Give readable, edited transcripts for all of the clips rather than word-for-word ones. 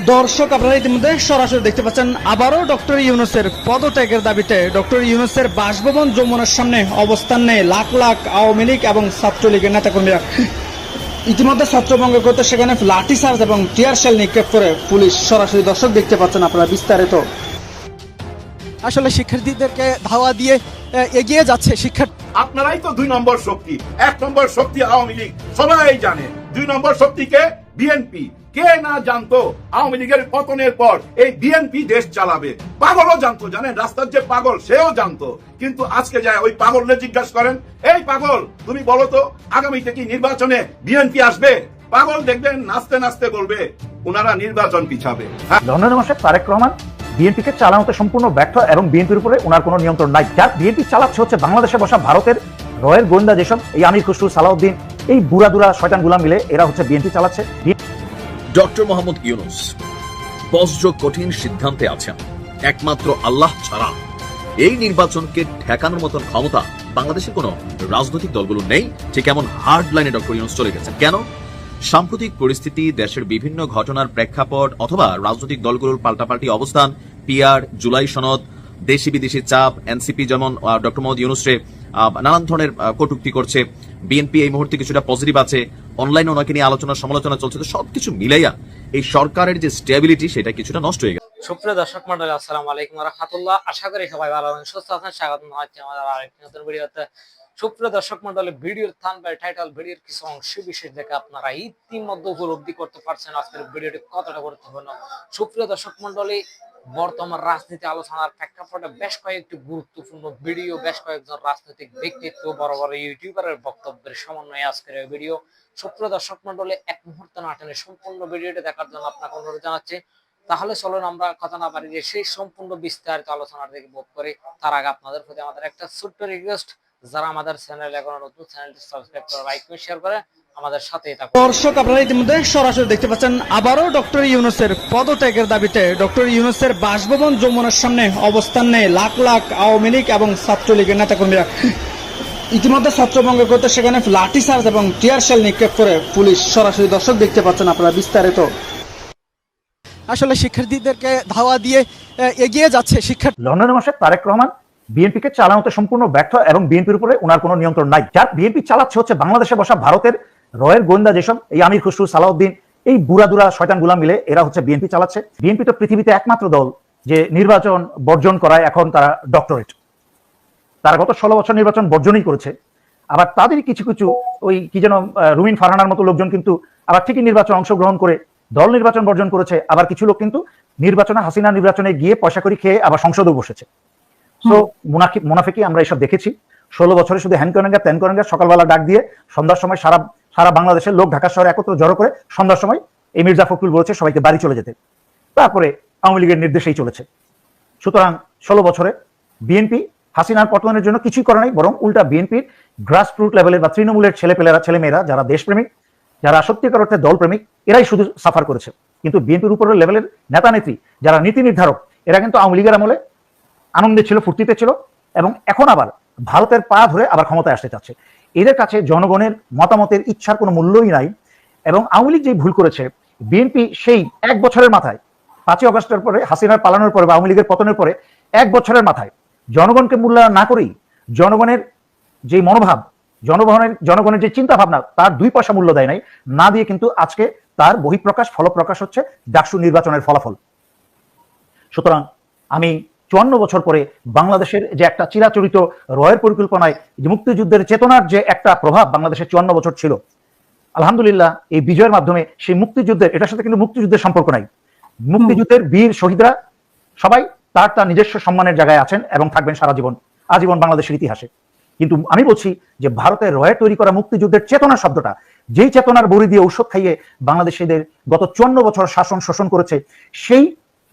দর্শক, আপনারা ইতিমধ্যে সরাসরি দেখতে পাচ্ছেন আবারও ডক্টর ইউনূসের পদত্যাগের দাবিতে ডক্টর ইউনূসের বাসভবন যমুনার সামনে অবস্থান নেয় লাখ লাখ আওয়ামী লীগ এবং ছাত্রলীগের নেতাকর্মীরা। ইতিমধ্যে ছত্রভঙ্গ করতে সেখানে লাঠিচার্জ এবং টিয়ার শেল নিক্ষেপ করে পুলিশ। সরাসরি দর্শক দেখতে পাচ্ছেন আপনারা বিস্তারিত। আসলে শিক্ষার্থীদেরকে ধাওয়া দিয়ে এগিয়ে যাচ্ছে শিক্ষার্থী। আপনারাই তো 2 নম্বর শক্তি। 1 নম্বর শক্তি আওয়ামী লীগ, সবাই জানে। 2 নম্বর শক্তিকে বিএনপি। কে না জানতো আওয়ামী লীগের পতনের পর এই বিএনপি দেশ চালাবে? পাগলও জানতো, জানেন, রাস্তার যে পাগল সেও জানতো। কিন্তু আজকে যায় ওই পাগলকে জিজ্ঞাসা করেন, এই পাগল তুমি বলো তো আগামীতে কি নির্বাচনে বিএনপি আসবে? পাগল দেখবেন নাচতে নাচতে বলবে ওনারা নির্বাচন পিছাবে। লন্ডনের মাসে তারেক রহমান বিএনপিকে চালানোতে সম্পূর্ণ ব্যর্থ এবং বিএনপির উপরে ওনার কোনো নিয়ন্ত্রণ নাই। যার বিএনপি চালাচ্ছে হচ্ছে বাংলাদেশে বসা ভারতের রয়ের গোয়েন্দা যেসব এই আমির খসরু, সালাউদ্দিন, এই বুড়া দুরা শয়তান গুলাম মিলে এরা হচ্ছে বিএনপি চালাচ্ছে। ডক্টর মোহাম্মদ ইউনূস বজ্র কঠিন সিদ্ধান্তে আছেন। একমাত্র আল্লাহ ছাড়া এই নির্বাচনকে ঠেকানোর মতন ক্ষমতা বাংলাদেশের কোনো রাজনৈতিক দলগুলো নেই। ঠিক এমন হার্ড লাইনে ডক্টর ইউনূস চলে গেছেন। কেন? সাম্প্রতিক পরিস্থিতি, দেশের বিভিন্ন ঘটনার প্রেক্ষাপট অথবা রাজনৈতিক দলগুলোর পাল্টাপাল্টি অবস্থান, পিআর, জুলাই সনদ, দেশি বিদেশি চাপ, এনসিপি যেমন ডক্টর মোহাম্মদ ইউনূসরে নানান ধরনের কটূক্তি করছে, বিএনপি এই মুহূর্তে কিছুটা পজিটিভ আছে, অনলাইনে ওনাকে নিয়ে আলোচনা সমালোচনা চলছে। তো সবকিছু মিলাইয়া এই সরকারের যে স্টেবিলিটি সেটা কিছুটা নষ্ট হয়ে গেছে। সুপ্রিয় দর্শক মন্ডলী, আসসালামু আলাইকুম ওয়া রাহমাতুল্লাহ। আশা করি সবাই ভালো আছেন, সুস্থ আছেন। স্বাগত জানাচ্ছি আমাদের আরেকটি নতুন ভিডিওতে। সুপ্রিয় দর্শক মন্ডলী, ভিডিওর থাম্বনেল, টাইটেল, ভিডিওর কিছু অংশ বিশেষ দেখে আপনারা ইতিমধ্যে উপলব্ধি করতে পারছেন আজকের ভিডিওটি কতটা গুরুত্বপূর্ণ। সুপ্রিয় দর্শক মন্ডলী, বর্তমান রাজনীতি আলোচনার প্রেক্ষাপটে বেশ কয়েকটি গুরুত্বপূর্ণ ভিডিও, বেশ কয়েকজন রাজনৈতিক ব্যক্তিত্ব, বড় বড় ইউটিউবারের বক্তব্যের সমন্বয়ে আজকের এই ভিডিও। সুপ্রিয় দর্শক মন্ডলী, এক মুহূর্ত না টেনে সম্পূর্ণ ভিডিওটি দেখার জন্য আপনাকে অনুরোধ জানাচ্ছি। তাহলে চলুন আমরা কথা না বাড়িয়ে সেই সম্পূর্ণ বিস্তারিত আলোচনার দিকে মুভ করি। তার আগে আপনাদের প্রতি আমাদের একটা ছোট্ট রিকোয়েস্ট, যারা আমাদের চ্যানেল এখনো নতুন, চ্যানেলটি সাবস্ক্রাইব করে লাইক করে শেয়ার করে আমাদের সাথেই থাকুন। দর্শক, আপনারা ইতিমধ্যে সরাসরি দেখতে পাচ্ছেন আবারও ডক্টর ইউনূসের পদত্যাগের দাবিতে ডক্টর ইউনূসের বাসভবন যমুনার সামনে অবস্থান নেয় লাখ লাখ আওয়ামী লীগ এবং ছাত্রলীগের নেতাকর্মীরা। ইতিমধ্যে ছত্রভঙ্গ করতে সেখানে লাঠিচার্জ এবং টিয়ার শেল নিক্ষেপ করে পুলিশ। সরাসরি দর্শক দেখতে পাচ্ছেন আপনারা বিস্তারিত। আসলে শিক্ষার্থীদেরকে ধাওয়া দিয়ে এগিয়ে যাচ্ছে শিক্ষার্থী। লন্ডনের মাসে তারেক রহমান বিএনপিকে চালানোতে সম্পূর্ণ ব্যর্থ এবং বিএনপির উপরে ওনার কোনো নিয়ন্ত্রণ নাই। যার বিএনপি চালাচ্ছে হচ্ছে বাংলাদেশে বসা ভারতের রয়ের গোয়েন্দা যেসব এই আমির খসরু, সালাউদ্দিন, এই বুড়া দুরা শয়তান গুলাম মিলে এরা হচ্ছে বিএনপি চালাচ্ছে। বিএনপি তো পৃথিবীতে একমাত্র দল যে নির্বাচন বর্জন করায় এখন তারা ডক্টরেট। তারা গত 16 বছর নির্বাচন বর্জনই করেছে। আবার তাদেরই কিছু কিছু ওই কি যেন রুমিন ফারহানার মতো লোকজন কিন্তু আবার ঠিকই নির্বাচন অংশগ্রহণ করে দল নির্বাচন বর্জন করেছে। আবার কিছু লোক কিন্তু নির্বাচনে, হাসিনা নির্বাচনে গিয়ে পয়সা করে খেয়ে আবার সংসদেও বসেছে। তো মুনাফিকি আমরা এসব দেখেছি। 16 বছরে শুধু হ্যান করেন ত্যান করেন, সকালবেলা ডাক দিয়ে সন্ধ্যার সময় সারা বাংলাদেশের লোক ঢাকা শহরে একত্র জড়ো করে সন্ধ্যার সময় এই মির্জা ফখরুল বলেছে সবাইকে বাড়ি চলে যেতে। তারপরে আওয়ামী লীগের নির্দেশেই চলেছে। সুতরাং 16 বছরে বিএনপি হাসিনার পতনের জন্য কিছুই করে নাই, বরং উল্টা বিএনপির গ্রাসরুট লেভেলের বা তৃণমূলের ছেলেমেয়েরা যারা দেশপ্রেমিক, যারা সত্যিকার অর্থে দলপ্রেমিক, এরাই শুধু সাফার করেছে। কিন্তু বিএনপির উপরের লেভেলের নেতা নেত্রী যারা নীতি নির্ধারক, এরা কিন্তু আওয়ামী লীগের আমলে আনন্দে ছিল, ফুর্তিতে ছিল এবং এখন আবার ভারতের পা ধরে আবার ক্ষমতায় আসতে চাচ্ছে। এদের কাছে জনগণের মতামতের ইচ্ছার কোনো মূল্যই নাই। এবং আওয়ামী লীগ যেই ভুল করেছে, বিএনপি সেই 1 বছরের মাথায় 5ই আগস্টের পরে, হাসিনার পালানোর পরে বা আওয়ামী লীগের পতনের পরে 1 বছরের মাথায় জনগণকে মূল্যায়ন না করেই, জনগণের যে মনোভাব, জনগণের যে চিন্তা ভাবনা, তার 2 পয়সা মূল্য দেয় নাই, না দিয়ে কিন্তু আজকে তার বহিঃপ্রকাশ, ফলপ্রকাশ হচ্ছে ডাকসু নির্বাচনের ফলাফল। সুতরাং আমি 54 বছর পরে বাংলাদেশের যে একটা চিরাচরিত রয়ের পরিকল্পনায় যে মুক্তিযুদ্ধের চেতনার যে একটা প্রভাব বাংলাদেশে 54 বছর ছিল, আলহামদুলিল্লাহ এই বিজয়ের মাধ্যমে সেই মুক্তিযুদ্ধের, এটার সাথে কিন্তু মুক্তিযুদ্ধের সম্পর্ক নাই। মুক্তিযুদ্ধের বীর শহীদরা সবাই তার নিজস্ব সম্মানের জায়গায় আছেন এবং থাকবেন সারা জীবন, আজীবন বাংলাদেশের ইতিহাসে। কিন্তু আমি বলছি যে ভারতের রয়ের তৈরি করা মুক্তিযুদ্ধের চেতনা শব্দটা, যেই চেতনার বড়ি দিয়ে ঔষধ খাইয়ে বাংলাদেশিদের গত 54 বছর শাসন শোষণ করেছে, সেই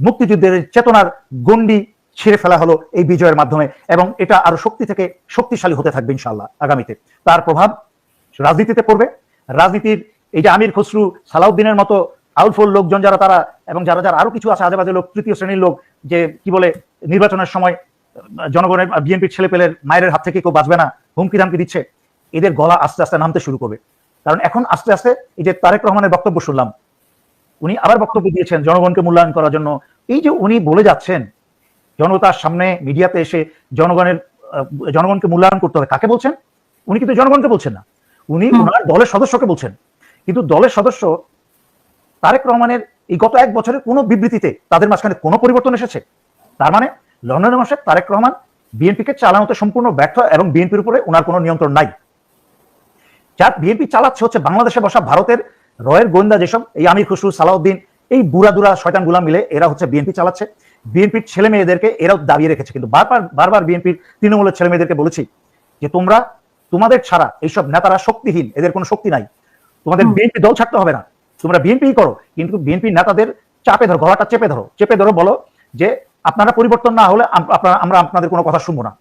মুক্তিযুদ্ধের চেতনার গণ্ডি ছিঁড়ে ফেলা হলো এই বিজয়ের মাধ্যমে এবং এটা আরো শক্তি থেকে শক্তিশালী হতে থাকবে ইনশাআল্লাহ আগামীতে। তার প্রভাব রাজনীতিতে পড়বে। রাজনীতির এই যে আমির খসরু, সালাউদ্দিনের মতো আউটফুল লোকজন যারা, তারা এবং যারা আরো কিছু আছে আজেবাজে লোক, তৃতীয় শ্রেণীর লোক, যে কি বলে নির্বাচনের সময় জনগণের, বিএনপির ছেলেপেলের মায়ের হাত থেকে কেউ বাঁচবে না হুমকি ধামকি দিচ্ছে, এদের গলা আস্তে আস্তে নামতে শুরু করবে। কারণ এখন আস্তে আস্তে এই যে তারেক রহমানের বক্তব্য শুনলাম, উনি আবার বক্তব্য দিয়েছেন জনগণকে মূল্যায়ন করার জন্য। এই যে উনি বলে যাচ্ছেন জনতার সামনে মিডিয়াতে এসে জনগণকে মূল্যায়ন করতে হবে, কাকে বলছেন? উনি কিন্তু জনগণকে বলছেন না, উনি ওনার দলের সদস্যকে বলছেন। কিন্তু দলের সদস্য তারেক রহমানের এই গত 1 বছরের কোনো বিবৃতিতে তাদের মাঝখানে কোনো পরিবর্তন এসেছে? তার মানে লন্ডনের মাসে তারেক রহমান বিএনপিকে চালানোতে সম্পূর্ণ ব্যর্থ এবং বিএনপির উপরে ওনার কোনো নিয়ন্ত্রণ নাই। যার বিএনপি চালাচ্ছে হচ্ছে বাংলাদেশে বসা ভারতের রয়ের গোয়েন্দা যেসব এই আমির খুসরু, সালাউদ্দিন, এই বুড়াদুরা শয়তানগুলা মিলে এরা হচ্ছে বিএনপি চালাচ্ছে। বিএনপির ছেলে মেয়েদেরকে এরাও দাবিয়ে রেখেছে। কিন্তু বারবার বিএনপির তৃণমূলের ছেলে মেয়েদেরকে বলেছি যে তোমাদের ছাড়া এইসব নেতারা শক্তিহীন, এদের কোনো শক্তি নাই, তোমাদের বিএনপি দল ছাড়তে হবে না, তোমরা বিএনপি করো। কিন্তু বিএনপি নেতাদের চাপে ধরো, গলাটা চেপে ধরো, বলো যে আপনারা পরিবর্তন না হলে আমরা আপনাদের কোনো কথা শুনবো না।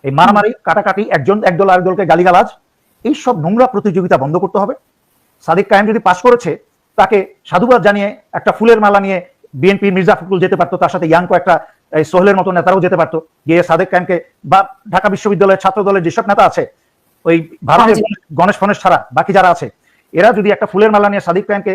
এই মারামারি, কাটাকাটি, একদল আরেক দলকে গালিগালাজ, এইসব নোংরা প্রতিযোগিতা বন্ধ করতে হবে। সাদিক কায়েম যদি পাশ করেছে, তাকে সাধুবাদ জানিয়ে একটা ফুলের মালা নিয়ে বিএনপি মির্জা ফখরুল যেতে পারতো, তার সাথে ইয়াংকো একটা সোহেলের মতো নেতারাও যেতে পারতো, গিয়ে সাদিক কায়েমকে বা ঢাকা বিশ্ববিদ্যালয়ের ছাত্র দলের যেসব নেতা আছে, ওই ভারতের গণেশ ফণেশ ছাড়া বাকি যারা আছে, এরা যদি একটা ফুলের মালা নিয়ে সাদিক কায়েমকে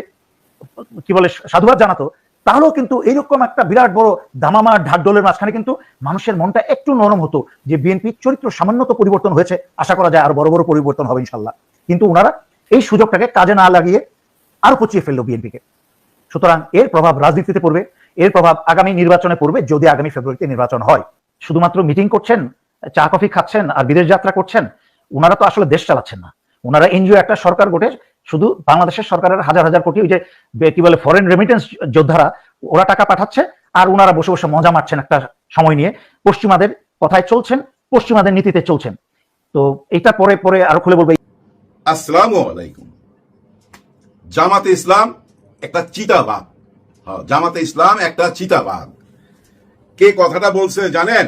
কি বলে সাধুবাদ জানাতো, তাহলেও কিন্তু এইরকম একটা বিরাট বড় দামামা ঢাকঢোলের মাঝখানে কিন্তু মানুষের মনটা একটু নরম হতো যে বিএনপির চরিত্র সামান্য তো পরিবর্তন হয়েছে, আশা করা যায় আর বড় বড় পরিবর্তন হবে ইনশাল্লাহ। কিন্তু ওনারা এই সুযোগটাকে কাজে না লাগিয়ে আরো পচিয়ে ফেললো বিএনপিকে। সুতরাং এর প্রভাব রাজনীতিতে পড়বে, এর প্রভাব আগামী নির্বাচনে পড়বে, যদি আগামী ফেব্রুয়ারিতে নির্বাচন হয়। শুধুমাত্র মিটিং করছেন, চা কফি খাচ্ছেন আর বিদেশ যাত্রা করছেন, ওনারা তো আসলে দেশ চালাচ্ছেন না। ওনারা এনজিও একটা সরকার গঠে, শুধু বাংলাদেশের সরকারের হাজার হাজার কোটি ওই যে কি বলে ফরেন রেমিটেন্স যোদ্ধারা, ওরা টাকা পাঠাচ্ছে আর ওনারা বসে বসে মজা মারছেন একটা সময় নিয়ে, পশ্চিমাদের কথায় চলছেন, পশ্চিমাদের নীতিতে চলছেন। তো এটা পরে আরো খুলে বলবে। আসসালামু আলাইকুম। জামাতে ইসলাম একটা চিতাবাঘ। জামাতে ইসলাম একটা চিতাবাঘ। কে কথাটা বলছে জানেন?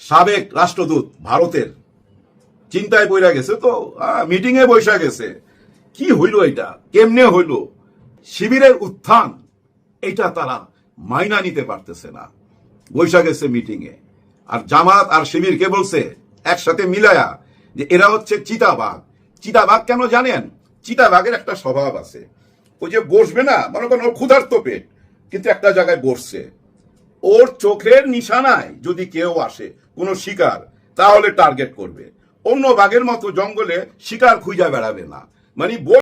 সাবেক রাষ্ট্রদূত ভারতের। চিন্তায় পড়ে গেছে তো, মিটিং এ বসে গেছে। কি হইল এটা, কেমনে হইল? শিবিরের উত্থান এটা তারা মাইনা নিতে পারতেছে না, বসে গেছে মিটিং এ। আর জামাত আর শিবির কে বলছে একসাথে মিলায়া যে এরা হচ্ছে চিতাবাঘ। চিতাবাঘ কেন জানেন? চিতাবাঘের একটা স্বভাব আছে, ওই যে বসবে না, মনে করেন ওর ক্ষুধার্ত পেট, কিন্তু একটা জায়গায় বসছে, ওর চোখের নিশানায় যদি কেউ আসে কোনো শিকার, তাহলে টার্গেট করবে। অন্য বাঘের মতো জঙ্গলে শিকার খুঁজে বেড়াবে না। মানে